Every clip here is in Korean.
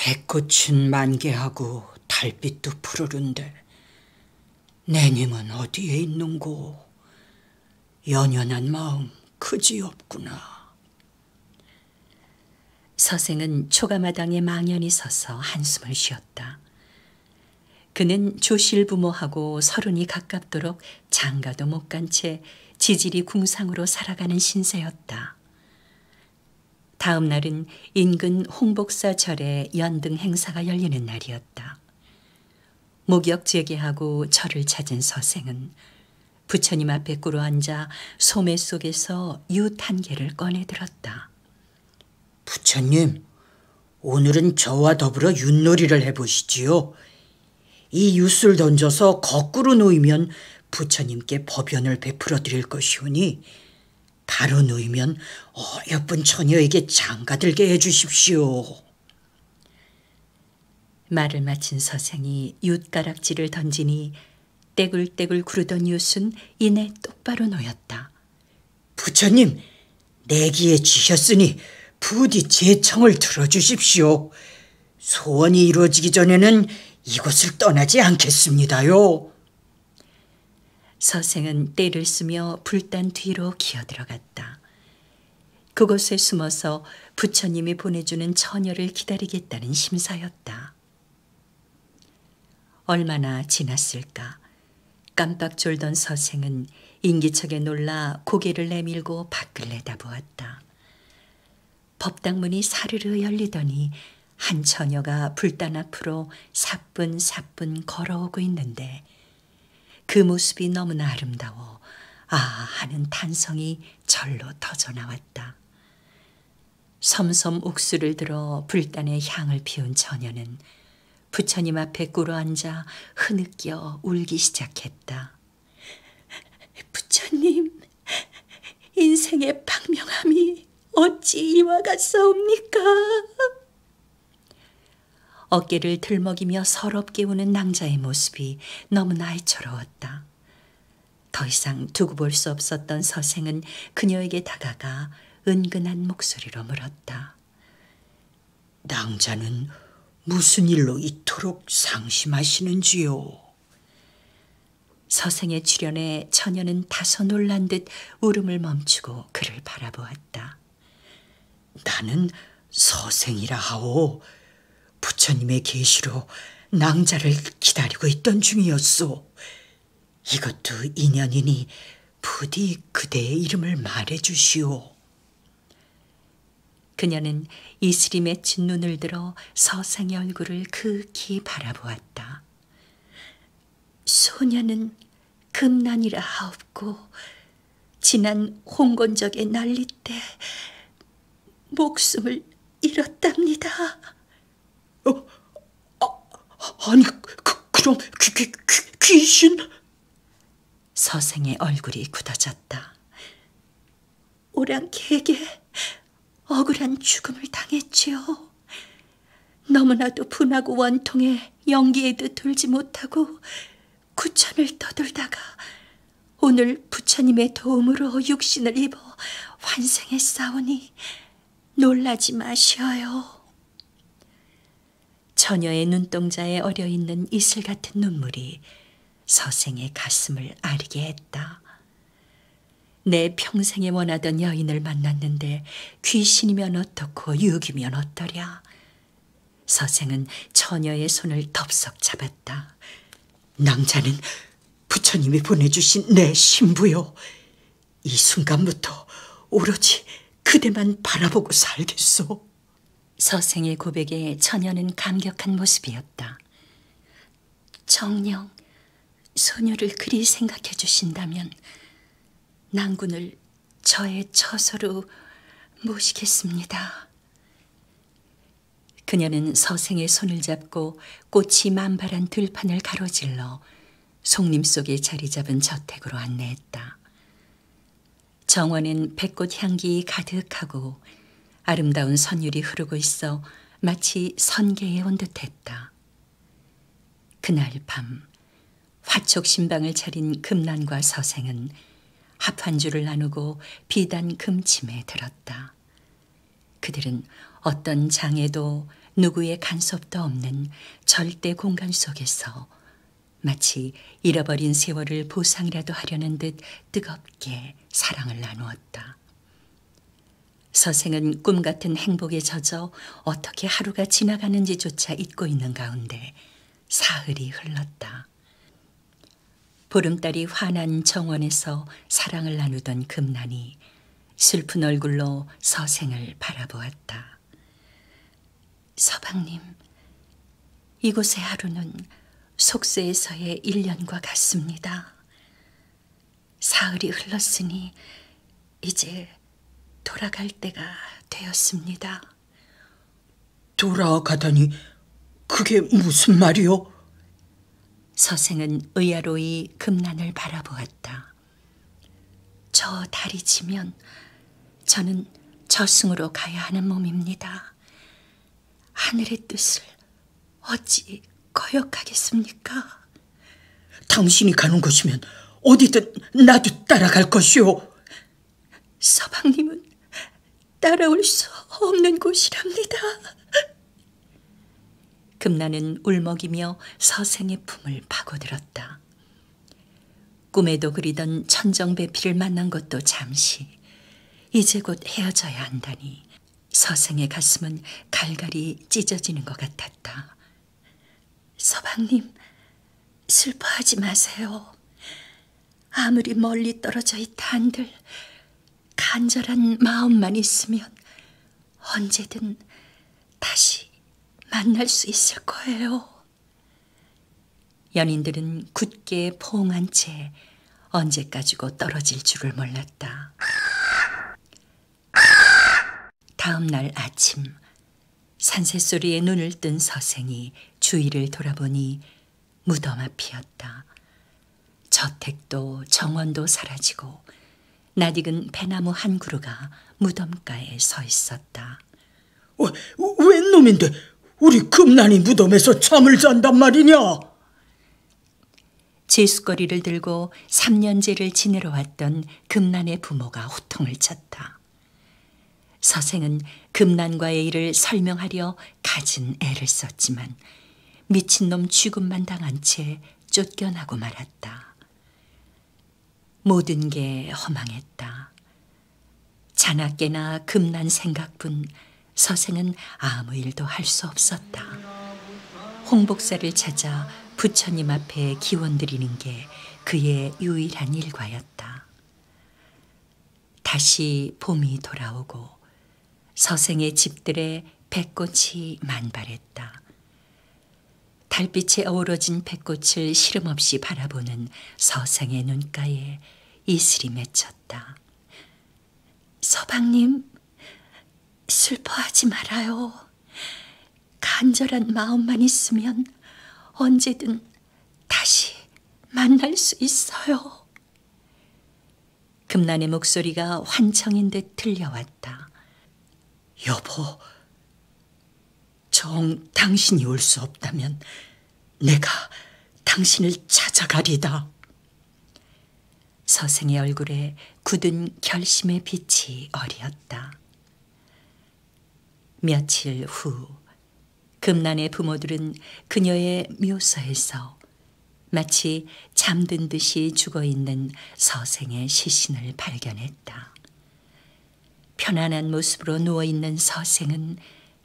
백꽃은 만개하고 달빛도 푸르른데 내님은 어디에 있는고? 연연한 마음 그지없구나. 서생은 초가마당에 망연히 서서 한숨을 쉬었다. 그는 조실부모하고 서른이 가깝도록 장가도 못 간 채 지질이 궁상으로 살아가는 신세였다. 다음 날은 인근 홍복사 절에 연등 행사가 열리는 날이었다. 목욕 재개하고 절을 찾은 서생은 부처님 앞에 꿇어 앉아 소매 속에서 윷 한 개를 꺼내 들었다. 부처님, 오늘은 저와 더불어 윷놀이를 해보시지요. 이 윷을 던져서 거꾸로 놓이면 부처님께 법연을 베풀어 드릴 것이오니 바로 놓이면 어여쁜 처녀에게 장가들게 해주십시오. 말을 마친 서생이 윷가락지를 던지니 떼굴떼굴 구르던 윷은 이내 똑바로 놓였다. 부처님, 내기에 지셨으니 부디 제 청을 들어주십시오. 소원이 이루어지기 전에는 이곳을 떠나지 않겠습니다요. 서생은 떼를 쓰며 불단 뒤로 기어들어갔다. 그곳에 숨어서 부처님이 보내주는 처녀를 기다리겠다는 심사였다. 얼마나 지났을까. 깜빡 졸던 서생은 인기척에 놀라 고개를 내밀고 밖을 내다보았다. 법당문이 사르르 열리더니 한 처녀가 불단 앞으로 사뿐사뿐 걸어오고 있는데 그 모습이 너무나 아름다워 아 하는 탄성이 절로 터져나왔다. 섬섬 옥수를 들어 불단에 향을 피운 처녀는 부처님 앞에 꿇어앉아 흐느껴 울기 시작했다. 부처님, 인생의 박명함이 어찌 이와 같사옵니까? 어깨를 들먹이며 서럽게 우는 낭자의 모습이 너무나 애처로웠다. 더 이상 두고 볼 수 없었던 서생은 그녀에게 다가가 은근한 목소리로 물었다. 낭자는 무슨 일로 이토록 상심하시는지요? 서생의 출연에 처녀는 다소 놀란 듯 울음을 멈추고 그를 바라보았다. 나는 서생이라 하오. 부처님의 계시로 낭자를 기다리고 있던 중이었소. 이것도 인연이니 부디 그대의 이름을 말해주시오. 그녀는 이슬이 맺힌 눈을 들어 서생의 얼굴을 극히 바라보았다. 소녀는 금난이라 하옵고 지난 홍건적의 난리 때 목숨을 잃었답니다. 아니, 그럼 귀신? 서생의 얼굴이 굳어졌다. 오랑캐에게 억울한 죽음을 당했지요. 너무나도 분하고 원통해 연기에도 들지 못하고 구천을 떠돌다가 오늘 부처님의 도움으로 육신을 입어 환생했사오니 놀라지 마시어요. 처녀의 눈동자에 어려있는 이슬 같은 눈물이 서생의 가슴을 아리게 했다. 내 평생에 원하던 여인을 만났는데 귀신이면 어떻고 유기면 어떠랴. 서생은 처녀의 손을 덥석 잡았다. 낭자는 부처님이 보내주신 내 신부요. 이 순간부터 오로지 그대만 바라보고 살겠소. 서생의 고백에 처녀는 감격한 모습이었다. 정녕 소녀를 그리 생각해 주신다면 낭군을 저의 처소로 모시겠습니다. 그녀는 서생의 손을 잡고 꽃이 만발한 들판을 가로질러 송림 속에 자리 잡은 저택으로 안내했다. 정원엔 백꽃 향기 가득하고 아름다운 선율이 흐르고 있어 마치 선계에 온 듯했다. 그날 밤 화촉 신방을 차린 금난과 서생은 합한주를 나누고 비단 금침에 들었다. 그들은 어떤 장에도 누구의 간섭도 없는 절대 공간 속에서 마치 잃어버린 세월을 보상이라도 하려는 듯 뜨겁게 사랑을 나누었다. 서생은 꿈 같은 행복에 젖어 어떻게 하루가 지나가는지조차 잊고 있는 가운데 사흘이 흘렀다. 보름달이 환한 정원에서 사랑을 나누던 금난이 슬픈 얼굴로 서생을 바라보았다. 서방님, 이곳의 하루는 속세에서의 1년과 같습니다. 사흘이 흘렀으니 이제 돌아갈 때가 되었습니다. 돌아가다니 그게 무슨 말이오? 서생은 의아로이 금난을 바라보았다. 저 달이 지면 저는 저승으로 가야 하는 몸입니다. 하늘의 뜻을 어찌 거역하겠습니까? 당신이 가는 곳이면 어디든 나도 따라갈 것이오. 서방님은 따라올 수 없는 곳이랍니다. 금난은 울먹이며 서생의 품을 파고들었다. 꿈에도 그리던 천정배피를 만난 것도 잠시, 이제 곧 헤어져야 한다니 서생의 가슴은 갈갈이 찢어지는 것 같았다. 서방님, 슬퍼하지 마세요. 아무리 멀리 떨어져 있다 한들 간절한 마음만 있으면 언제든 다시 만날 수 있을 거예요. 연인들은 굳게 포옹한 채 언제까지고 떨어질 줄을 몰랐다. 다음 날 아침, 산새소리에 눈을 뜬 서생이 주위를 돌아보니 무덤 앞이었다. 저택도 정원도 사라지고 낯익은 배나무 한 그루가 무덤가에 서 있었다. 웬 놈인데 우리 금난이 무덤에서 잠을 잔단 말이냐? 제수거리를 들고 3년제를 지내러 왔던 금난의 부모가 호통을 쳤다. 서생은 금난과의 일을 설명하려 갖은 애를 썼지만 미친놈 취급만 당한 채 쫓겨나고 말았다. 모든 게 허망했다. 자나깨나 금난 생각뿐 서생은 아무 일도 할 수 없었다. 홍복사를 찾아 부처님 앞에 기원 드리는 게 그의 유일한 일과였다. 다시 봄이 돌아오고 서생의 집들에 백꽃이 만발했다. 달빛에 어우러진 백꽃을 시름없이 바라보는 서생의 눈가에 이슬이 맺혔다. 서방님, 슬퍼하지 말아요. 간절한 마음만 있으면 언제든 다시 만날 수 있어요. 금난의 목소리가 환청인 듯 들려왔다. 여보, 정 당신이 올 수 없다면 내가 당신을 찾아가리다. 서생의 얼굴에 굳은 결심의 빛이 어리었다. 며칠 후 금난의 부모들은 그녀의 묘서에서 마치 잠든 짓이 죽어있는 서생의 시신을 발견했다. 편안한 모습으로 누워있는 서생은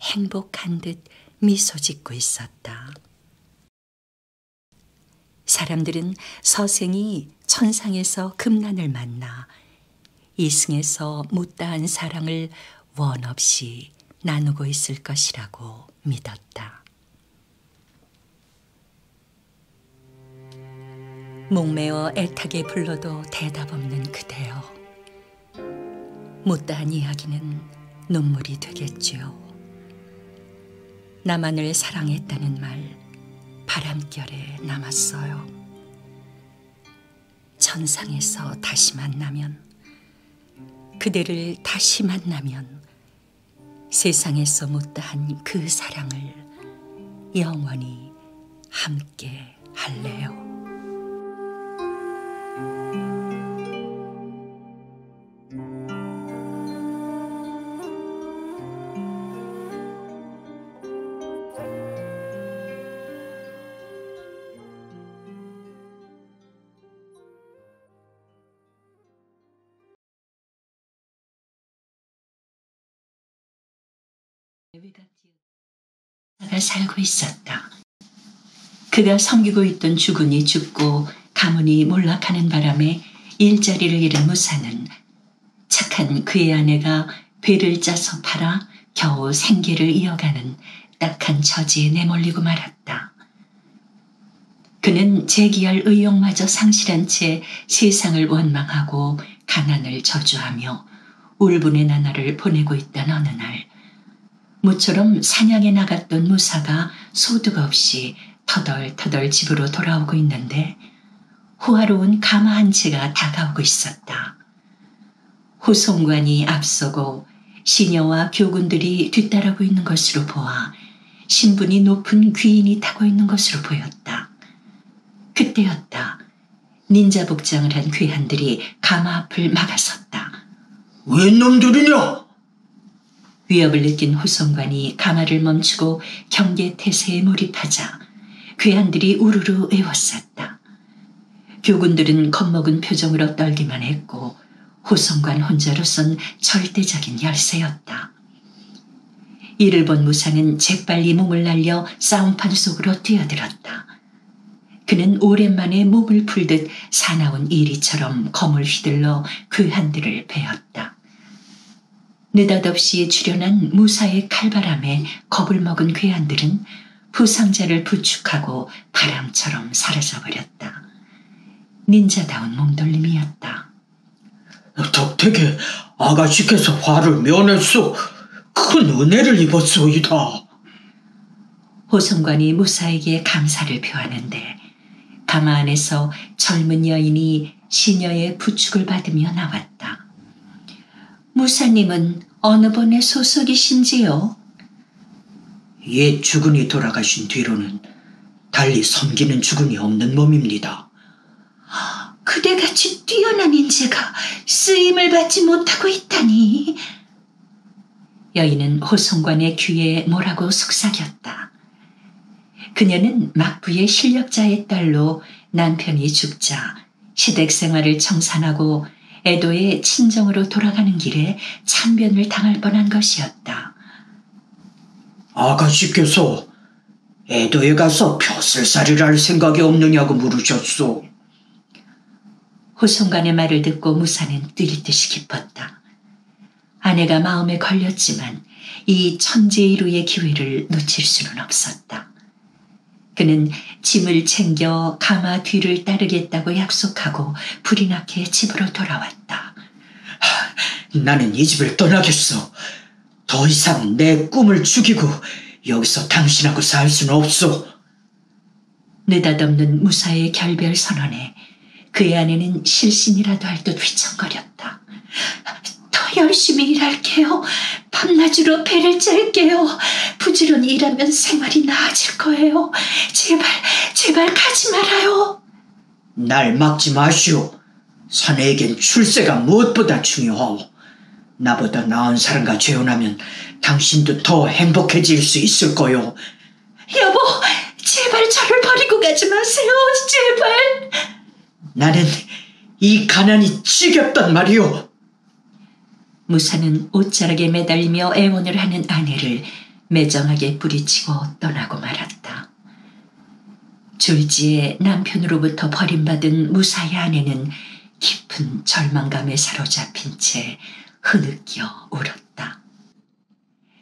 행복한 듯 미소 짓고 있었다. 사람들은 서생이 천상에서 금난을 만나 이승에서 못다한 사랑을 원 없이 나누고 있을 것이라고 믿었다. 목매어 애타게 불러도 대답 없는 그대여. 못다한 이야기는 눈물이 되겠지요. 나만을 사랑했다는 말 바람결에 남았어요. 천상에서 다시 만나면, 그대를 다시 만나면 세상에서 못다한 그 사랑을 영원히 함께 할래요. 가 살고 있었다. 그가 섬기고 있던 주군이 죽고 가문이 몰락하는 바람에 일자리를 잃은 무사는 착한 그의 아내가 배를 짜서 팔아 겨우 생계를 이어가는 딱한 처지에 내몰리고 말았다. 그는 재기할 의욕마저 상실한 채 세상을 원망하고 가난을 저주하며 울분의 나날을 보내고 있던 어느 날 모처럼 사냥에 나갔던 무사가 소득 없이 터덜터덜 집으로 돌아오고 있는데 호화로운 가마 한 채가 다가오고 있었다. 호송관이 앞서고 시녀와 교군들이 뒤따르고 있는 것으로 보아 신분이 높은 귀인이 타고 있는 것으로 보였다. 그때였다. 닌자 복장을 한 괴한들이 가마 앞을 막아섰다. 웬 놈들이냐? 위협을 느낀 호송관이 가마를 멈추고 경계태세에 몰입하자 괴한들이 우르르 에워쌌다. 교군들은 겁먹은 표정으로 떨기만 했고 호송관 혼자로선 절대적인 열세였다. 이를 본 무사는 재빨리 몸을 날려 싸움판 속으로 뛰어들었다. 그는 오랜만에 몸을 풀듯 사나운 이리처럼 검을 휘둘러 괴한들을 베었다. 느닷없이 출현한 무사의 칼바람에 겁을 먹은 괴한들은 부상자를 부축하고 바람처럼 사라져버렸다. 닌자다운 몸돌림이었다. 덕택에 아가씨께서 화를 면했소. 큰 은혜를 입었소이다. 호송관이 무사에게 감사를 표하는데 가마 안에서 젊은 여인이 시녀의 부축을 받으며 나왔다. 무사님은 어느 번의 소속이신지요? 옛 주군이 돌아가신 뒤로는 달리 섬기는 주군이 없는 몸입니다. 그대같이 뛰어난 인재가 쓰임을 받지 못하고 있다니. 여인은 호송관의 귀에 뭐라고 속삭였다. 그녀는 막부의 실력자의 딸로 남편이 죽자 시댁 생활을 청산하고 에도의 친정으로 돌아가는 길에 참변을 당할 뻔한 것이었다. 아가씨께서 에도에 가서 벼슬살이를 할 생각이 없느냐고 물으셨소. 호송관의 말을 듣고 무사는 뛸 듯이 기뻤다. 아내가 마음에 걸렸지만 이 천재이루의 기회를 놓칠 수는 없었다. 그는 짐을 챙겨 가마 뒤를 따르겠다고 약속하고 불이 나게 집으로 돌아왔다. 나는 이 집을 떠나겠소. 더 이상 내 꿈을 죽이고 여기서 당신하고 살 수는 없소. 느닷없는 무사의 결별 선언에 그의 아내는 실신이라도 할 듯 휘청거렸다. 더 열심히 일할게요. 밤낮으로 배를 짤게요. 부지런히 일하면 생활이 나아질 거예요. 제발 가지 말아요. 날 막지 마시오. 사내에겐 출세가 무엇보다 중요하오. 나보다 나은 사람과 재혼하면 당신도 더 행복해질 수 있을 거요. 여보, 제발 저를 버리고 가지 마세요. 제발. 나는 이 가난이 지겹단 말이오. 무사는 옷자락에 매달리며 애원을 하는 아내를 매정하게 뿌리치고 떠나고 말았다. 졸지에 남편으로부터 버림받은 무사의 아내는 깊은 절망감에 사로잡힌 채 흐느껴 울었다.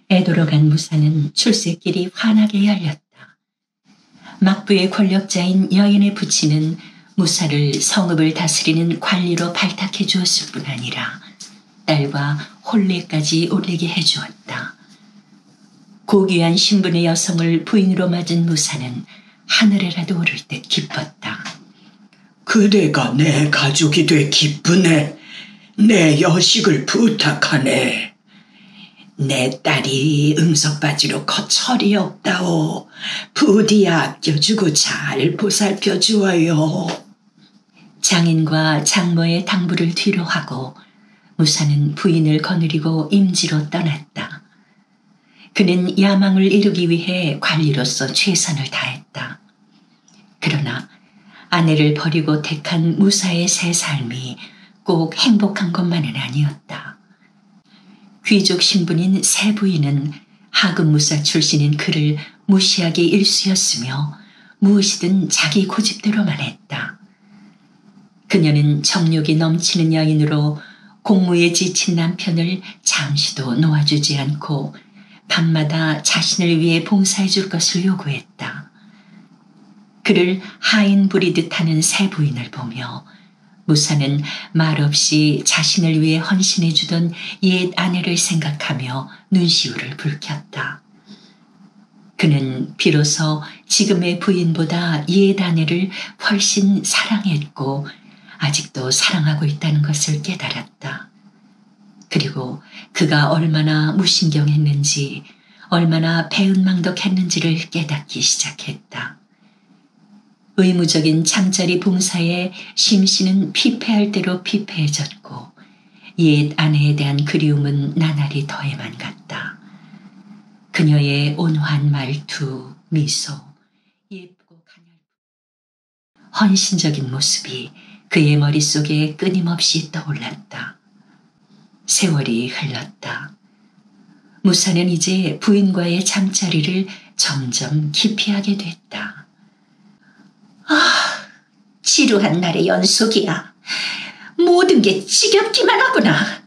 에도로 간 무사는 출세길이 환하게 열렸다. 막부의 권력자인 여인의 부친은 무사를 성읍을 다스리는 관리로 발탁해 주었을 뿐 아니라 딸과 혼례까지 올리게 해주었다. 고귀한 신분의 여성을 부인으로 맞은 무사는 하늘에라도 오를 듯 기뻤다. 그대가 내 가족이 돼 기쁘네. 내 여식을 부탁하네. 내 딸이 응석바지로 거철이 없다오. 부디 아껴주고 잘 보살펴주어요. 장인과 장모의 당부를 뒤로 하고 무사는 부인을 거느리고 임지로 떠났다. 그는 야망을 이루기 위해 관리로서 최선을 다했다. 그러나 아내를 버리고 택한 무사의 새 삶이 꼭 행복한 것만은 아니었다. 귀족 신분인 새 부인은 하급무사 출신인 그를 무시하기 일쑤였으며 무엇이든 자기 고집대로만 했다. 그녀는 정욕이 넘치는 여인으로 공무에 지친 남편을 잠시도 놓아주지 않고 밤마다 자신을 위해 봉사해 줄 것을 요구했다. 그를 하인 부리듯 하는 새 부인을 보며 무사는 말없이 자신을 위해 헌신해 주던 옛 아내를 생각하며 눈시울을 붉혔다. 그는 비로소 지금의 부인보다 옛 아내를 훨씬 사랑했고 아직도 사랑하고 있다는 것을 깨달았다. 그리고 그가 얼마나 무신경했는지, 얼마나 배은망덕했는지를 깨닫기 시작했다. 의무적인 잠자리 봉사에 심씨는 피폐할 대로 피폐해졌고 옛 아내에 대한 그리움은 나날이 더해만 갔다. 그녀의 온화한 말투, 미소, 예쁘고 가냘픈 헌신적인 모습이 그의 머릿속에 끊임없이 떠올랐다. 세월이 흘렀다. 무사는 이제 부인과의 잠자리를 점점 기피하게 됐다. 지루한 날의 연속이야. 모든 게 지겹기만 하구나.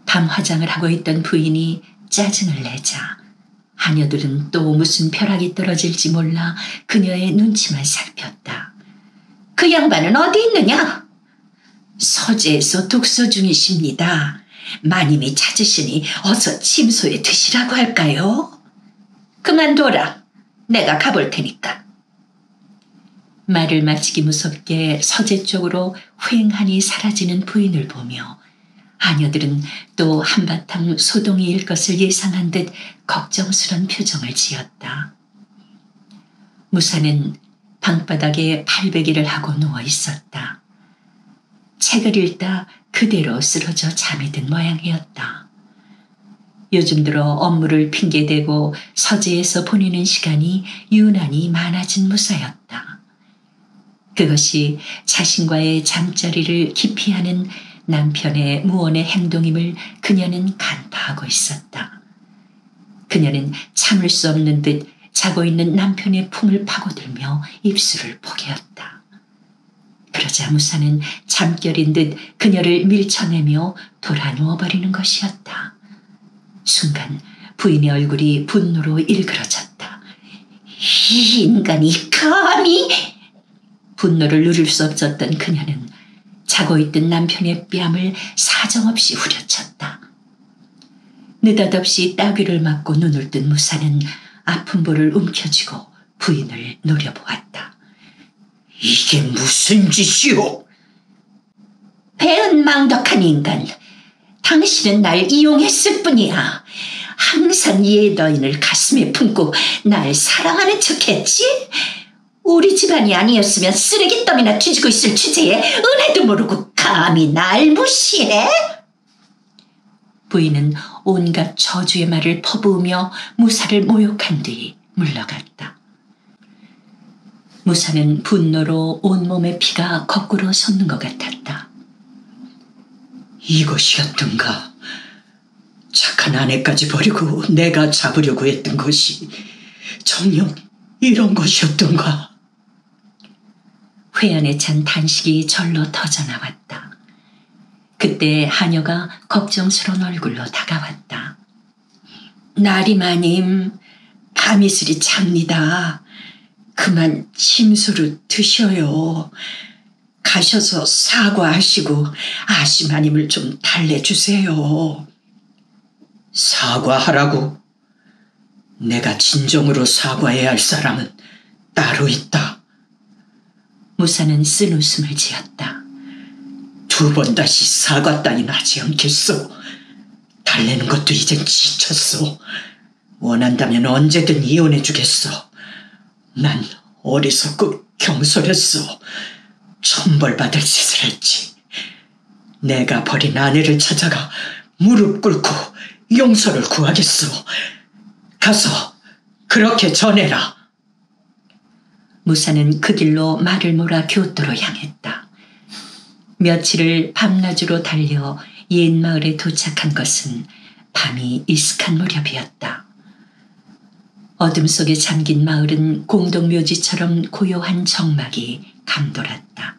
밤 화장을 하고 있던 부인이 짜증을 내자 하녀들은 또 무슨 벼락이 떨어질지 몰라 그녀의 눈치만 살폈다. 그 양반은 어디 있느냐? 서재에서 독서 중이십니다. 마님이 찾으시니 어서 침소에 드시라고 할까요? 그만둬라. 내가 가볼 테니까. 말을 마치기 무섭게 서재 쪽으로 휑하니 사라지는 부인을 보며 하녀들은 또 한바탕 소동이 일 것을 예상한 듯 걱정스런 표정을 지었다. 무사는 방바닥에 발베개를 하고 누워 있었다. 책을 읽다 그대로 쓰러져 잠이 든 모양이었다. 요즘 들어 업무를 핑계대고 서재에서 보내는 시간이 유난히 많아진 무사였다. 그것이 자신과의 잠자리를 기피하는 남편의 무언의 행동임을 그녀는 간파하고 있었다. 그녀는 참을 수 없는 듯 자고 있는 남편의 품을 파고들며 입술을 포개었다. 그러자 무사는 잠결인 듯 그녀를 밀쳐내며 돌아 누워버리는 것이었다. 순간 부인의 얼굴이 분노로 일그러졌다. 이 인간이 감히! 분노를 누릴 수 없었던 그녀는 자고 있던 남편의 뺨을 사정없이 후려쳤다. 느닷없이 따귀를 맞고 눈을 뜬 무사는 아픈 볼을 움켜쥐고 부인을 노려보았다. 이게 무슨 짓이오? 배은망덕한 인간. 당신은 날 이용했을 뿐이야. 항상 예더인을 가슴에 품고 날 사랑하는 척했지? 우리 집안이 아니었으면 쓰레기더미나 뒤지고 있을 주제에 은혜도 모르고 감히 날 무시해? 부인은 온갖 저주의 말을 퍼부으며 무사를 모욕한 뒤 물러갔다. 무사는 분노로 온몸의 피가 거꾸로 솟는 것 같았다. 이것이었던가. 착한 아내까지 버리고 내가 잡으려고 했던 것이 정녕 이런 것이었던가. 회한에 찬 단식이 절로 터져나왔다. 그때 하녀가 걱정스러운 얼굴로 다가왔다. 나리마님, 밤이슬이 잡니다. 그만 침소로 드셔요. 가셔서 사과하시고 아시마님을 좀 달래주세요. 사과하라고? 내가 진정으로 사과해야 할 사람은 따로 있다. 무사는 쓴 웃음을 지었다. 2번 다시 사과 따윈 하지 않겠소. 달래는 것도 이젠 지쳤소. 원한다면 언제든 이혼해 주겠소. 난 어리석고 경솔했소. 천벌받을 짓을 했지. 내가 버린 아내를 찾아가 무릎 꿇고 용서를 구하겠소. 가서 그렇게 전해라. 무사는 그 길로 말을 몰아 교토로 향했다. 며칠을 밤낮으로 달려 옛 마을에 도착한 것은 밤이 이슥한 무렵이었다. 어둠 속에 잠긴 마을은 공동묘지처럼 고요한 정막이 감돌았다.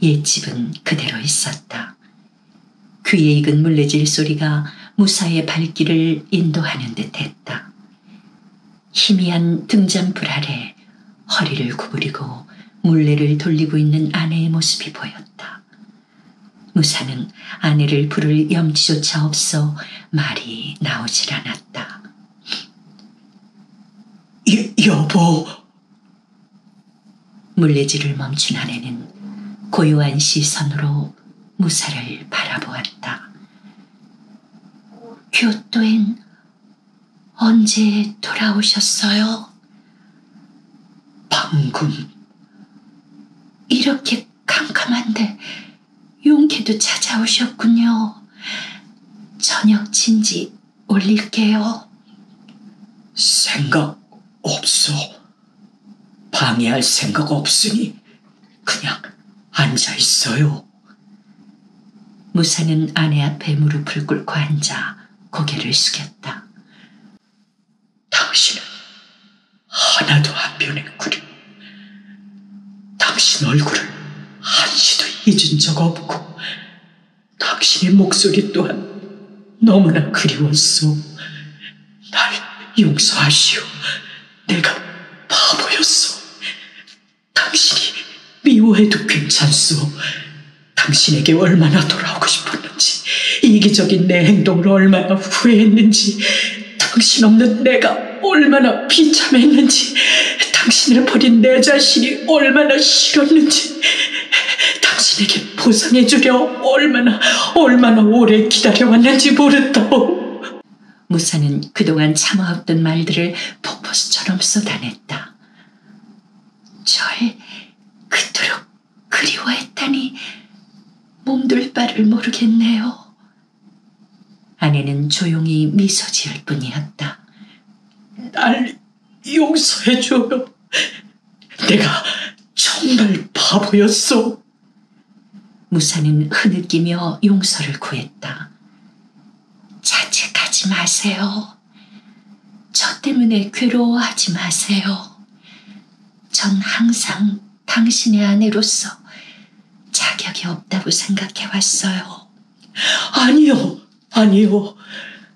옛집은 그대로 있었다. 귀에 익은 물레질 소리가 무사의 발길을 인도하는 듯했다. 희미한 등잔불 아래 허리를 구부리고 물레를 돌리고 있는 아내의 모습이 보였다. 무사는 아내를 부를 염치조차 없어 말이 나오질 않았다. 여보. 물레질을 멈춘 아내는 고요한 시선으로 무사를 바라보았다. 교토엔 언제 돌아오셨어요? 방금. 이렇게 캄캄한데 용케도 찾아오셨군요. 저녁 진지 올릴게요. 생각 없어. 방해할 생각 없으니 그냥 앉아 있어요. 무사는 아내 앞에 무릎을 꿇고 앉아 고개를 숙였다. 당신은 하나도 안 변했구려. 당신 얼굴을 한시도 잊은 적 없고 당신의 목소리 또한 너무나 그리웠소. 날 용서하시오. 내가 바보였소. 당신이 미워해도 괜찮소. 당신에게 얼마나 돌아오고 싶었는지, 이기적인 내 행동을 얼마나 후회했는지, 당신 없는 내가 얼마나 비참했는지, 당신을 버린 내 자신이 얼마나 싫었는지, 당신에게 보상해주려 얼마나 오래 기다려왔는지 모른다오. 무사는 그동안 참아왔던 말들을 폭포수처럼 쏟아냈다. 절 그토록 그리워했다니 몸둘 바를 모르겠네요. 아내는 조용히 미소 지을 뿐이었다. 날 용서해줘요. 내가 정말 바보였어. 무사는 흐느끼며 용서를 구했다. 자책하지 마세요. 저 때문에 괴로워하지 마세요. 전 항상 당신의 아내로서 자격이 없다고 생각해왔어요. 아니요.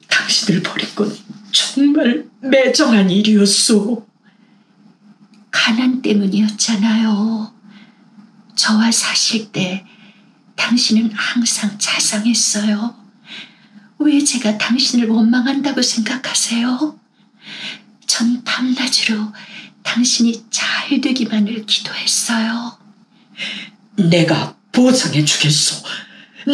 당신을 버린 건 정말 매정한 일이었소. 가난 때문이었잖아요. 저와 사실 때 당신은 항상 자상했어요. 왜 제가 당신을 원망한다고 생각하세요? 전 밤낮으로 당신이 잘 되기만을 기도했어요. 내가 보상해주겠소.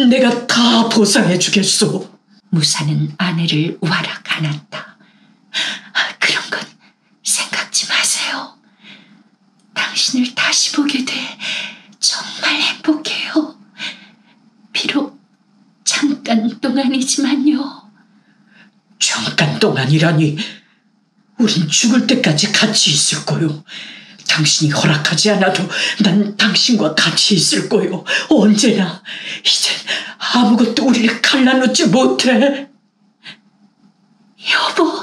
내가 다 보상해주겠소. 무사는 아내를 와락 안았다. 그런 건 생각지 마세요. 당신을 다시 보게 돼 정말 행복해요. 비록 잠깐 동안이지만요. 잠깐 동안이라니. 우린 죽을 때까지 같이 있을 거요. 당신이 허락하지 않아도 난 당신과 같이 있을 거요. 언제나. 이젠 아무것도 우리를 갈라놓지 못해. 여보.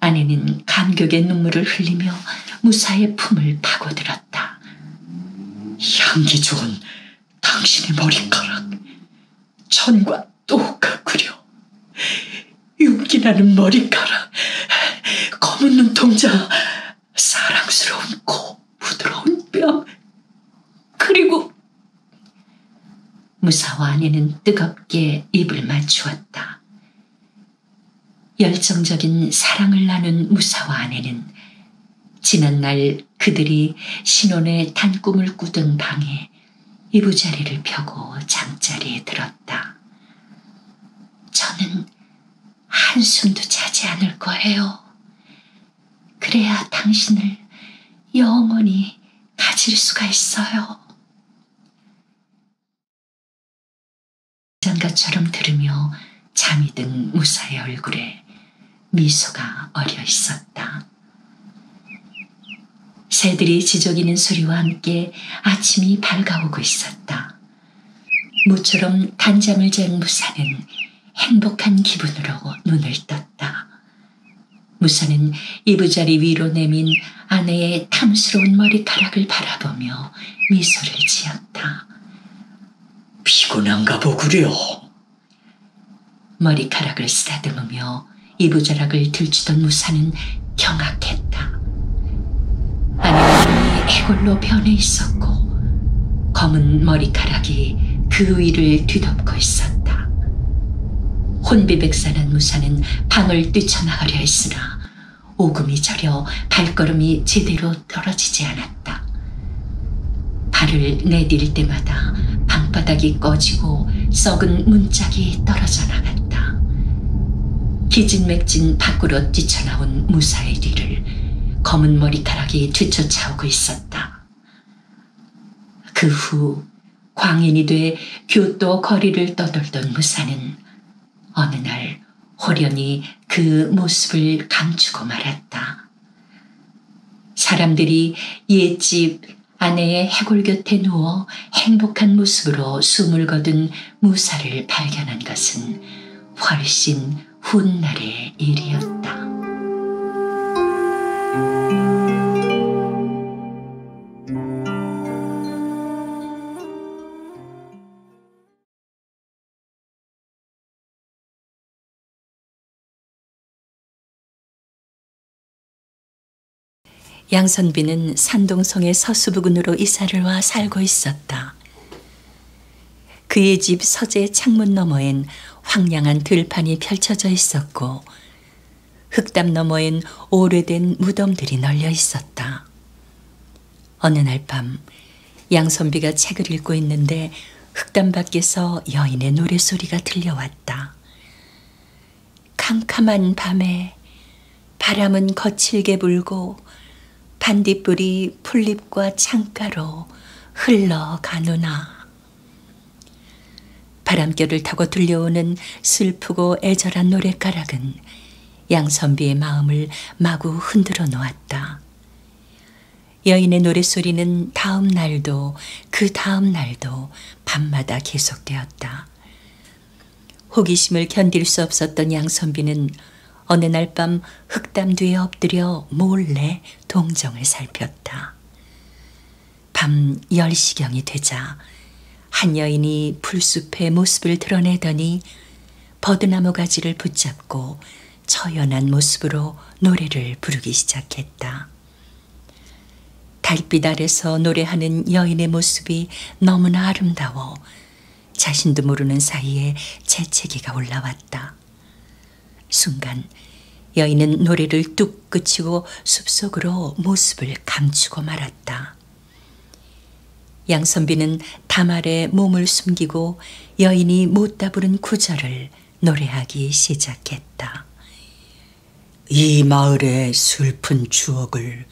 아내는 감격의 눈물을 흘리며 무사의 품을 파고들었다. 향기 좋은 당신의 머리카락. 천과 똑같구려. 윤기나는 머리카락, 검은 눈동자, 사랑스러운 코, 부드러운 뺨, 그리고 무사와 아내는 뜨겁게 입을 맞추었다. 열정적인 사랑을 나눈 무사와 아내는 지난날 그들이 신혼의 단꿈을 꾸던 방에 이부자리를 펴고 잠자리에 들었다. 저는 한숨도 자지 않을 거예요. 그래야 당신을 영원히 가질 수가 있어요. 장가처럼 들으며 잠이 든 무사의 얼굴에 미소가 어려 있었다. 새들이 지저귀는 소리와 함께 아침이 밝아오고 있었다. 모처럼 단잠을 잔 무사는 행복한 기분으로 눈을 떴다. 무사는 이부자리 위로 내민 아내의 탐스러운 머리카락을 바라보며 미소를 지었다. 피곤한가 보구려. 머리카락을 쓰다듬으며 이부자락을 들추던 무사는 경악했다. 아내는 해골로 변해 있었고 검은 머리카락이 그 위를 뒤덮고 있었다. 혼비백산한 무사는 방을 뛰쳐나가려 했으나 오금이 저려 발걸음이 제대로 떨어지지 않았다. 발을 내딜 때마다 방바닥이 꺼지고 썩은 문짝이 떨어져 나갔다. 기진맥진 밖으로 뛰쳐나온 무사의 뒤를 검은 머리카락이 뒤쫓아오고 있었다. 그 후 광인이 돼 교토 거리를 떠돌던 무사는 어느 날 호련히 그 모습을 감추고 말았다. 사람들이 옛집 아내의 해골 곁에 누워 행복한 모습으로 숨을 거둔 무사를 발견한 것은 훨씬 훗날의 일이었다. 양선비는 산동성의 서수부근으로 이사를 와 살고 있었다. 그의 집 서재 창문 너머엔 황량한 들판이 펼쳐져 있었고 흙담 너머엔 오래된 무덤들이 널려 있었다. 어느 날 밤 양선비가 책을 읽고 있는데 흙담 밖에서 여인의 노랫소리가 들려왔다. 캄캄한 밤에 바람은 거칠게 불고 반딧불이 풀잎과 창가로 흘러가누나. 바람결을 타고 들려오는 슬프고 애절한 노랫가락은 양선비의 마음을 마구 흔들어 놓았다. 여인의 노랫소리는 다음 날도 그 다음 날도 밤마다 계속되었다. 호기심을 견딜 수 없었던 양선비는 어느 날 밤 흙담 뒤에 엎드려 몰래 동정을 살폈다. 밤 10시경이 되자 한 여인이 풀숲의 모습을 드러내더니 버드나무 가지를 붙잡고 처연한 모습으로 노래를 부르기 시작했다. 달빛 아래서 노래하는 여인의 모습이 너무나 아름다워 자신도 모르는 사이에 재채기가 올라왔다. 순간 여인은 노래를 뚝 그치고 숲속으로 모습을 감추고 말았다. 양선비는 담 아래 몸을 숨기고 여인이 못다 부른 구절을 노래하기 시작했다. 이 마을의 슬픈 추억을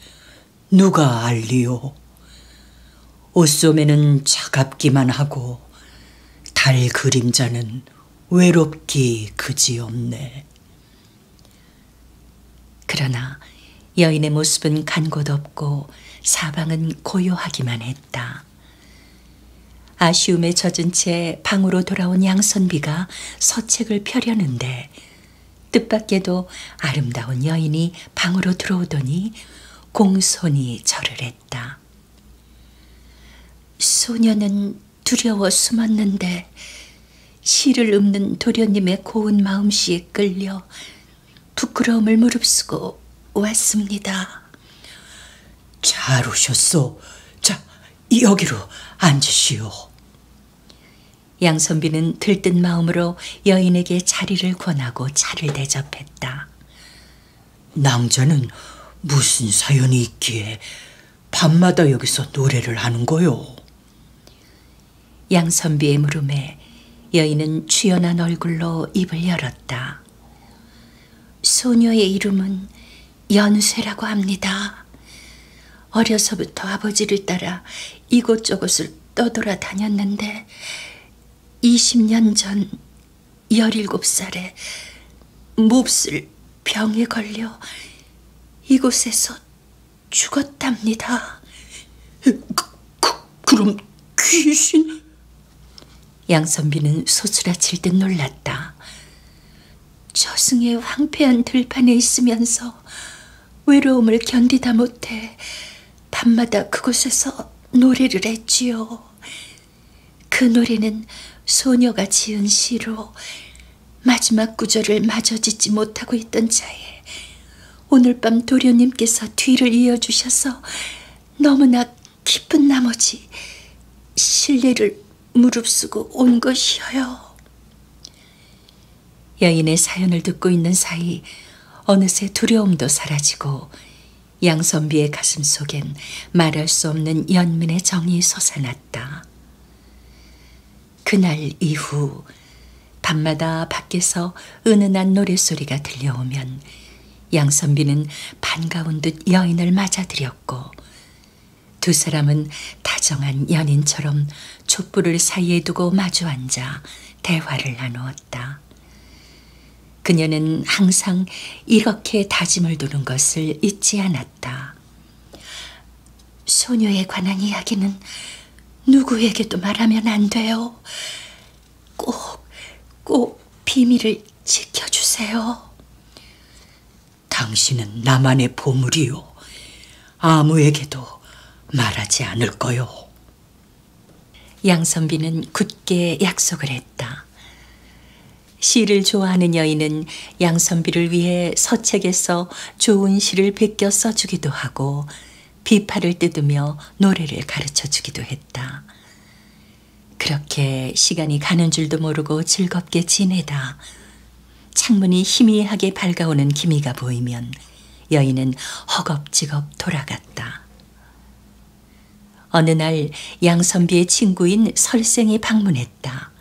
누가 알리오? 옷소매는 차갑기만 하고 달 그림자는 외롭기 그지없네. 그러나 여인의 모습은 간 곳 없고 사방은 고요하기만 했다. 아쉬움에 젖은 채 방으로 돌아온 양선비가 서책을 펴려는데 뜻밖에도 아름다운 여인이 방으로 들어오더니 공손히 절을 했다. 소녀는 두려워 숨었는데 시를 읊는 도련님의 고운 마음씨에 끌려 부끄러움을 무릅쓰고 왔습니다. 잘 오셨소. 자, 여기로 앉으시오. 양선비는 들뜬 마음으로 여인에게 자리를 권하고 차를 대접했다. 낭자는 무슨 사연이 있기에 밤마다 여기서 노래를 하는 거요? 양선비의 물음에 여인은 취연한 얼굴로 입을 열었다. 소녀의 이름은 연쇠라고 합니다. 어려서부터 아버지를 따라 이곳저곳을 떠돌아 다녔는데 20년 전 17살에 몹쓸 병에 걸려 이곳에서 죽었답니다. 그럼 귀신? 양선비는 소스라칠 듯 놀랐다. 저승의 황폐한 들판에 있으면서 외로움을 견디다 못해 밤마다 그곳에서 노래를 했지요. 그 노래는 소녀가 지은 시로 마지막 구절을 마저 짓지 못하고 있던 차에 오늘 밤 도련님께서 뒤를 이어주셔서 너무나 기쁜 나머지 실례를 무릅쓰고 온 것이어요. 여인의 사연을 듣고 있는 사이 어느새 두려움도 사라지고 양선비의 가슴 속엔 말할 수 없는 연민의 정이 솟아났다. 그날 이후 밤마다 밖에서 은은한 노랫소리가 들려오면 양선비는 반가운 듯 여인을 맞아들였고 두 사람은 다정한 연인처럼 촛불을 사이에 두고 마주 앉아 대화를 나누었다. 그녀는 항상 이렇게 다짐을 두는 것을 잊지 않았다. 소녀에 관한 이야기는 누구에게도 말하면 안 돼요. 꼭 비밀을 지켜주세요. 당신은 나만의 보물이요. 아무에게도 말하지 않을 거요. 양선비는 굳게 약속을 했다. 시를 좋아하는 여인은 양선비를 위해 서책에서 좋은 시를 베껴 써주기도 하고 비파를 뜯으며 노래를 가르쳐 주기도 했다. 그렇게 시간이 가는 줄도 모르고 즐겁게 지내다 창문이 희미하게 밝아오는 기미가 보이면 여인은 허겁지겁 돌아갔다. 어느 날 양선비의 친구인 설생이 방문했다.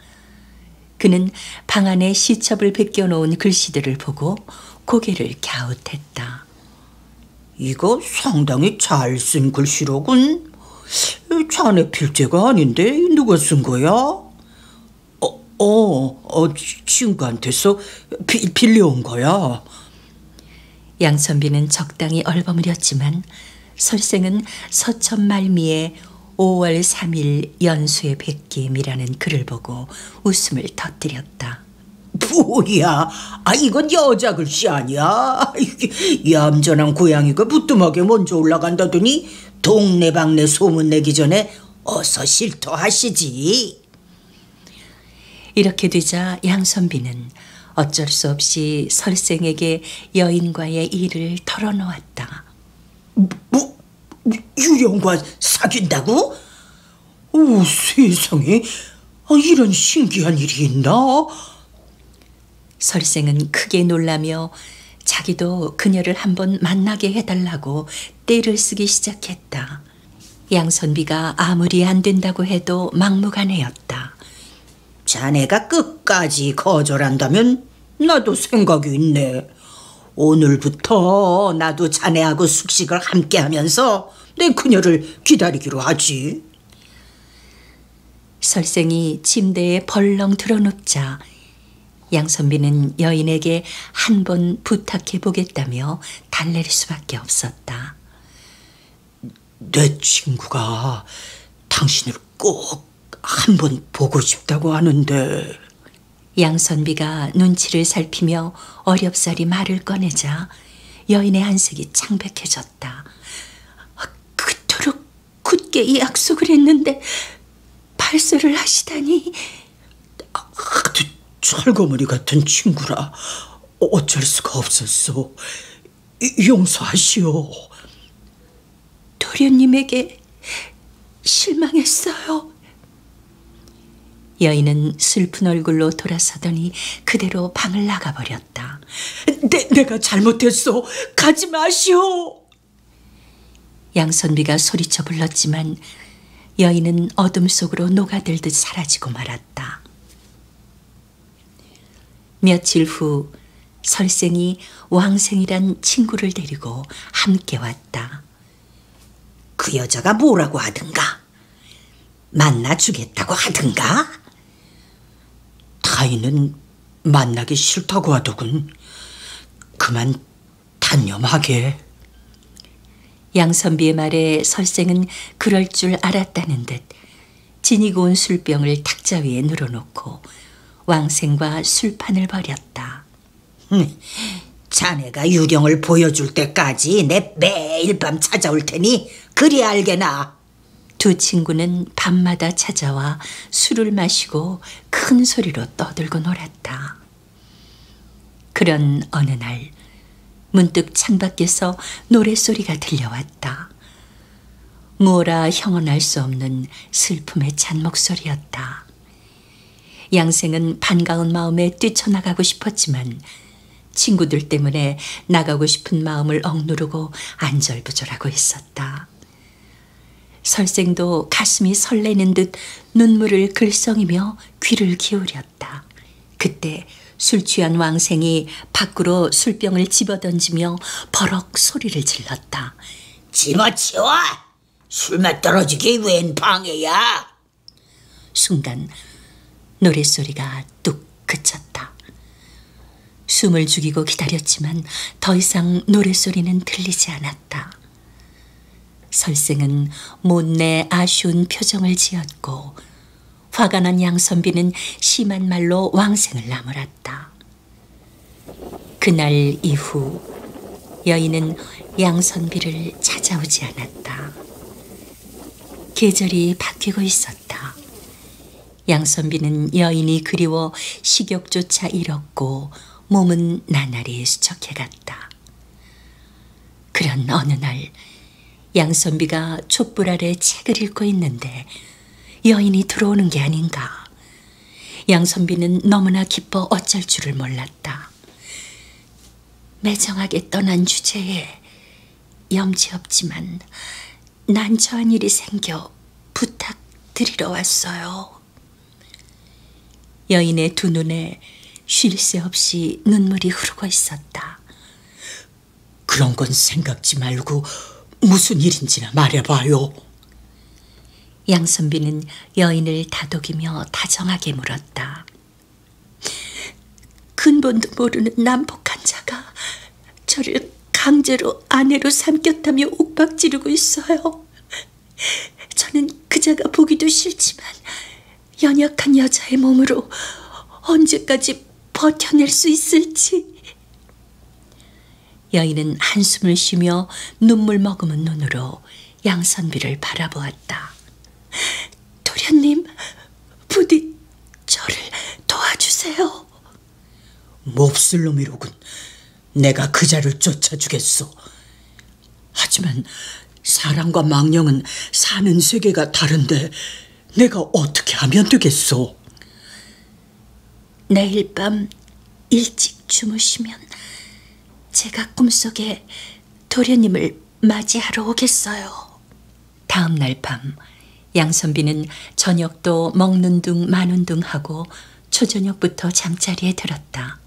그는 방 안에 시첩을 베껴놓은 글씨들을 보고 고개를 갸웃했다. 이거 상당히 잘 쓴 글씨로군. 자네 필자가 아닌데 누가 쓴 거야? 친구한테서 빌려온 거야. 양선비는 적당히 얼버무렸지만 설생은 서천 말미에 5월 3일 연수의 백김이라는 글을 보고 웃음을 터뜨렸다. 뭐야? 이건 여자 글씨 아니야? 얌전한 고양이가 부뚜막에 먼저 올라간다더니 동네방네 소문내기 전에 어서 실토하시지. 이렇게 되자 양선비는 어쩔 수 없이 설생에게 여인과의 일을 털어놓았다. 유령과 사귄다고? 오, 세상에, 이런 신기한 일이 있나? 설생은 크게 놀라며 자기도 그녀를 한번 만나게 해달라고 떼를 쓰기 시작했다. 양선비가 아무리 안 된다고 해도 막무가내였다. 자네가 끝까지 거절한다면 나도 생각이 있네. 오늘부터 나도 자네하고 숙식을 함께 하면서 내 그녀를 기다리기로 하지. 설생이 침대에 벌렁 드러눕자 양선비는 여인에게 한 번 부탁해 보겠다며 달랠 수밖에 없었다. 내 친구가 당신을 꼭 한 번 보고 싶다고 하는데. 양선비가 눈치를 살피며 어렵사리 말을 꺼내자 여인의 안색이 창백해졌다. 그토록 굳게 이 약속을 했는데 발설을 하시다니. 철거머리 같은 친구라 어쩔 수가 없었어. 용서하시오. 도련님에게 실망했어요. 여인은 슬픈 얼굴로 돌아서더니 그대로 방을 나가버렸다. 내가 잘못했어. 가지 마시오. 양선비가 소리쳐 불렀지만 여인은 어둠 속으로 녹아들듯 사라지고 말았다. 며칠 후 설생이 왕생이란 친구를 데리고 함께 왔다. 그 여자가 뭐라고 하든가? 만나주겠다고 하든가? 타인은 만나기 싫다고 하더군. 그만 단념하게. 양선비의 말에 설생은 그럴 줄 알았다는 듯 지니고 온 술병을 탁자 위에 늘어놓고 왕생과 술판을 벌였다. 자네가 유령을 보여줄 때까지 내 매일 밤 찾아올 테니 그리 알게나. 두 친구는 밤마다 찾아와 술을 마시고 큰 소리로 떠들고 놀았다. 그런 어느 날 문득 창밖에서 노랫소리가 들려왔다. 무어라 형언할 수 없는 슬픔에 찬 목소리였다. 양생은 반가운 마음에 뛰쳐나가고 싶었지만 친구들 때문에 나가고 싶은 마음을 억누르고 안절부절하고 있었다. 설생도 가슴이 설레는 듯 눈물을 글썽이며 귀를 기울였다. 그때 술 취한 왕생이 밖으로 술병을 집어던지며 버럭 소리를 질렀다. 집어치워! 술맛 떨어지기 웬 방해야? 순간 노랫소리가 뚝 그쳤다. 숨을 죽이고 기다렸지만 더 이상 노랫소리는 들리지 않았다. 설생은 못내 아쉬운 표정을 지었고 화가 난 양선비는 심한 말로 왕생을 나무랐다. 그날 이후 여인은 양선비를 찾아오지 않았다. 계절이 바뀌고 있었다. 양선비는 여인이 그리워 식욕조차 잃었고 몸은 나날이 수척해갔다. 그런 어느 날 양선비가 촛불 아래 책을 읽고 있는데 여인이 들어오는 게 아닌가. 양선비는 너무나 기뻐 어쩔 줄을 몰랐다. 매정하게 떠난 주제에 염치 없지만 난처한 일이 생겨 부탁드리러 왔어요. 여인의 두 눈에 쉴 새 없이 눈물이 흐르고 있었다. 그런 건 생각지 말고 무슨 일인지나 말해봐요. 양선비는 여인을 다독이며 다정하게 물었다. 근본도 모르는 난폭한 자가 저를 강제로 아내로 삼켰다며 옥박지르고 있어요. 저는 그 자가 보기도 싫지만 연약한 여자의 몸으로 언제까지 버텨낼 수 있을지. 여인은 한숨을 쉬며 눈물 머금은 눈으로 양선비를 바라보았다. 도련님, 부디 저를 도와주세요. 몹쓸 놈이로군. 내가 그자를 쫓아주겠소. 하지만 사람과 망령은 사는 세계가 다른데 내가 어떻게 하면 되겠소? 내일 밤 일찍 주무시면 제가 꿈속에 도련님을 맞이하러 오겠어요. 다음 날 밤 양선비는 저녁도 먹는 둥 마는 둥 하고 초저녁부터 잠자리에 들었다.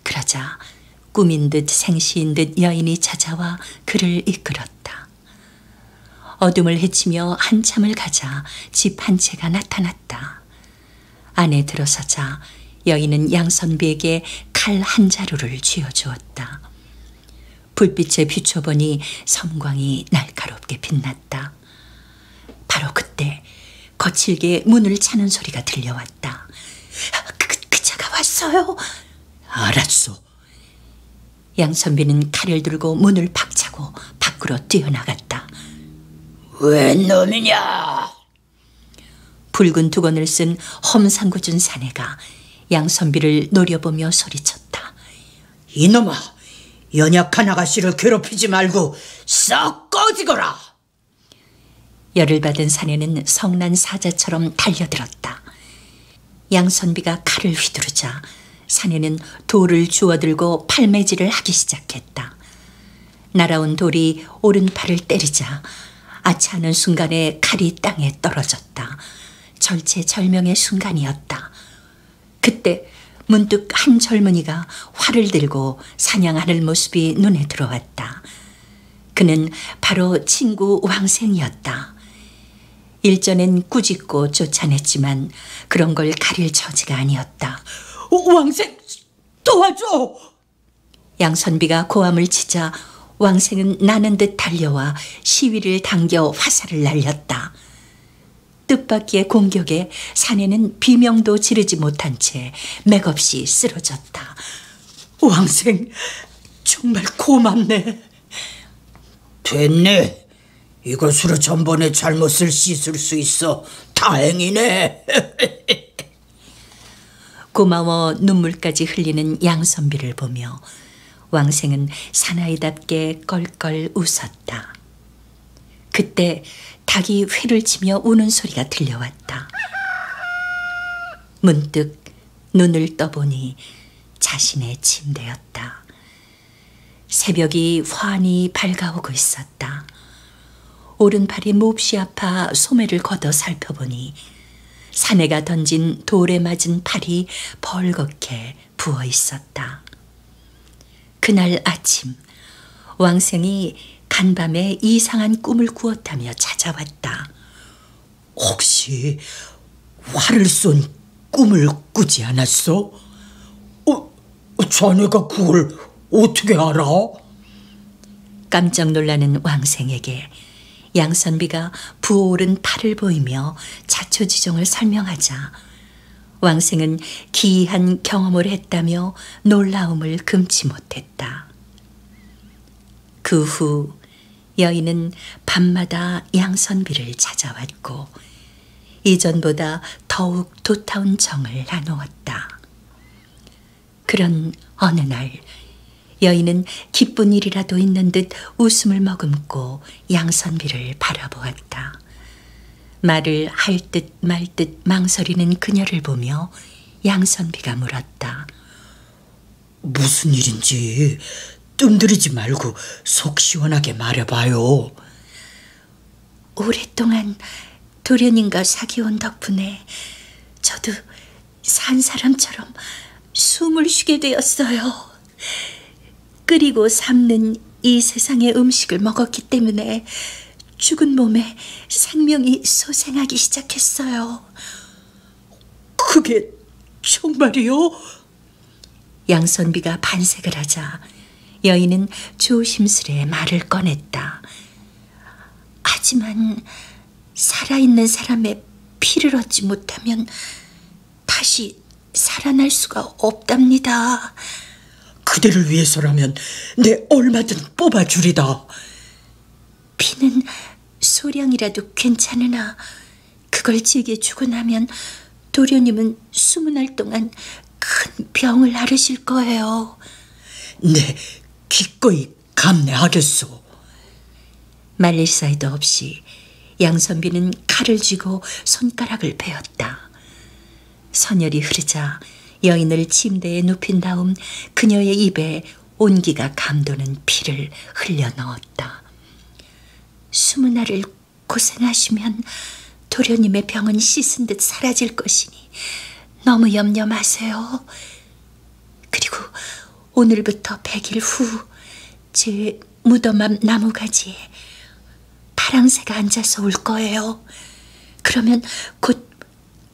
그러자 꿈인 듯 생시인 듯 여인이 찾아와 그를 이끌었다. 어둠을 헤치며 한참을 가자 집 한 채가 나타났다. 안에 들어서자 여인은 양선비에게 칼 한 자루를 쥐어주었다. 불빛에 비춰보니 섬광이 날카롭게 빛났다. 바로 그때 거칠게 문을 차는 소리가 들려왔다. 그 자가 왔어요. 알았소. 양선비는 칼을 들고 문을 박차고 밖으로 뛰어나갔다. 웬 놈이냐? 붉은 두건을 쓴 험상궂은 사내가 양선비를 노려보며 소리쳤다. 이놈아, 연약한 아가씨를 괴롭히지 말고 썩 꺼지거라. 열을 받은 사내는 성난 사자처럼 달려들었다. 양선비가 칼을 휘두르자 사내는 돌을 주워들고 팔매질을 하기 시작했다. 날아온 돌이 오른팔을 때리자 아차하는 순간에 칼이 땅에 떨어졌다. 절체절명의 순간이었다. 그때 문득 한 젊은이가 활을 들고 사냥하는 모습이 눈에 들어왔다. 그는 바로 친구 왕생이었다. 일전엔 꾸짖고 쫓아냈지만 그런 걸 가릴 처지가 아니었다. 왕생, 도와줘! 양선비가 고함을 치자 왕생은 나는 듯 달려와 시위를 당겨 화살을 날렸다. 뜻밖의 공격에 사내는 비명도 지르지 못한 채 맥없이 쓰러졌다. 왕생, 정말 고맙네. 됐네. 이것으로 전번의 잘못을 씻을 수 있어. 다행이네. 고마워 눈물까지 흘리는 양선비를 보며 왕생은 사나이답게 껄껄 웃었다. 그때 닭이 회를 치며 우는 소리가 들려왔다. 문득 눈을 떠보니 자신의 침대였다. 새벽이 환히 밝아오고 있었다. 오른팔이 몹시 아파 소매를 걷어 살펴보니 사내가 던진 돌에 맞은 팔이 벌겋게 부어 있었다. 그날 아침 왕생이 간밤에 이상한 꿈을 꾸었다며 찾아왔다. 혹시 활을 쏜 꿈을 꾸지 않았어? 자네가 그걸 어떻게 알아? 깜짝 놀라는 왕생에게 양선비가 부어오른 팔을 보이며 자초지종을 설명하자 왕생은 기이한 경험을 했다며 놀라움을 금치 못했다. 그 후 여인은 밤마다 양선비를 찾아왔고 이전보다 더욱 도타운 정을 나누었다. 그런 어느 날 여인은 기쁜 일이라도 있는 듯 웃음을 머금고 양선비를 바라보았다. 말을 할 듯 말 듯 망설이는 그녀를 보며 양선비가 물었다. 무슨 일인지 뜸들이지 말고 속 시원하게 말해봐요. 오랫동안 도련님과 사귀어온 덕분에 저도 산 사람처럼 숨을 쉬게 되었어요. 끓이고 삶는 이 세상의 음식을 먹었기 때문에 죽은 몸에 생명이 소생하기 시작했어요. 그게 정말이요? 양선비가 반색을 하자 여인은 조심스레 말을 꺼냈다. 하지만 살아있는 사람의 피를 얻지 못하면 다시 살아날 수가 없답니다. 그대를 위해서라면 내 얼마든 뽑아주리다. 피는 소량이라도 괜찮으나 그걸 제게 주고 나면 도련님은 20날 동안 큰 병을 앓으실 거예요. 네, 기꺼이 감내하겠소. 말릴 사이도 없이 양선비는 칼을 쥐고 손가락을 베었다. 선열이 흐르자 여인을 침대에 눕힌 다음 그녀의 입에 온기가 감도는 피를 흘려 넣었다. 20알을 고생하시면 도련님의 병은 씻은 듯 사라질 것이니 너무 염려 마세요. 그리고 오늘부터 100일 후 제 무덤 앞 나무가지에 파랑새가 앉아서 울 거예요. 그러면 곧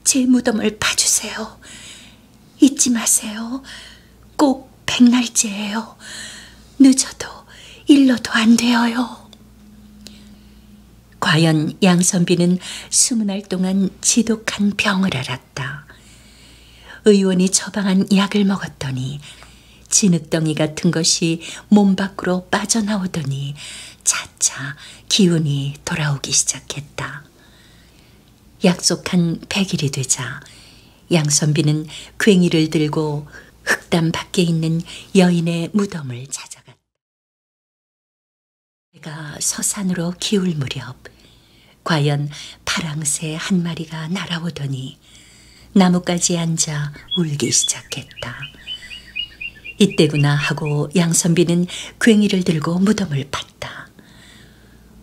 제 무덤을 봐주세요. 잊지 마세요. 꼭 100날째예요. 늦어도 일러도 안 되어요. 과연 양선비는 20날 동안 지독한 병을 앓았다. 의원이 처방한 약을 먹었더니 진흙덩이 같은 것이 몸 밖으로 빠져나오더니 차차 기운이 돌아오기 시작했다. 약속한 100일이 되자 양선비는 괭이를 들고 흙담 밖에 있는 여인의 무덤을 찾아갔다. 해가 서산으로 기울 무렵 과연 파랑새 한 마리가 날아오더니 나뭇가지에 앉아 울기 시작했다. 이때구나 하고 양선비는 괭이를 들고 무덤을 팠다.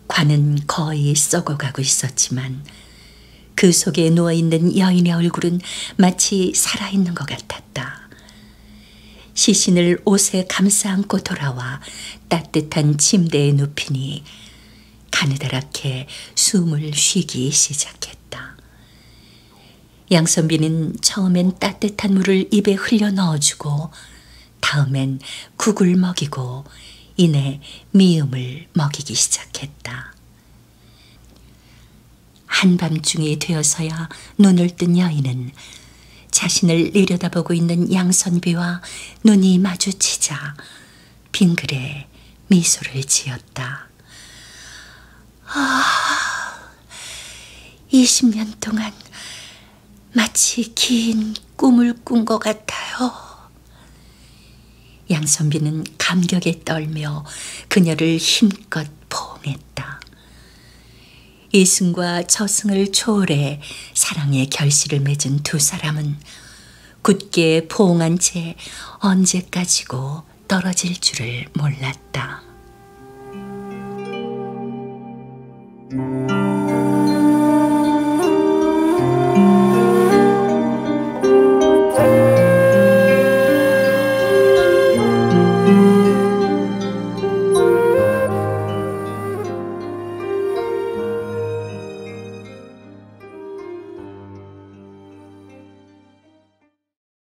관은 거의 썩어가고 있었지만 그 속에 누워있는 여인의 얼굴은 마치 살아있는 것 같았다. 시신을 옷에 감싸 안고 돌아와 따뜻한 침대에 눕히니 가느다랗게 숨을 쉬기 시작했다. 양선비는 처음엔 따뜻한 물을 입에 흘려 넣어주고 다음엔 국을 먹이고 이내 미음을 먹이기 시작했다. 한밤중이 되어서야 눈을 뜬 여인은 자신을 내려다보고 있는 양선비와 눈이 마주치자 빙그레 미소를 지었다. 20년 동안 마치 긴 꿈을 꾼 것 같아요. 양선비는 감격에 떨며 그녀를 힘껏 포옹했다. 이승과 저승을 초월해 사랑의 결실을 맺은 두 사람은 굳게 포옹한 채 언제까지고 떨어질 줄을 몰랐다.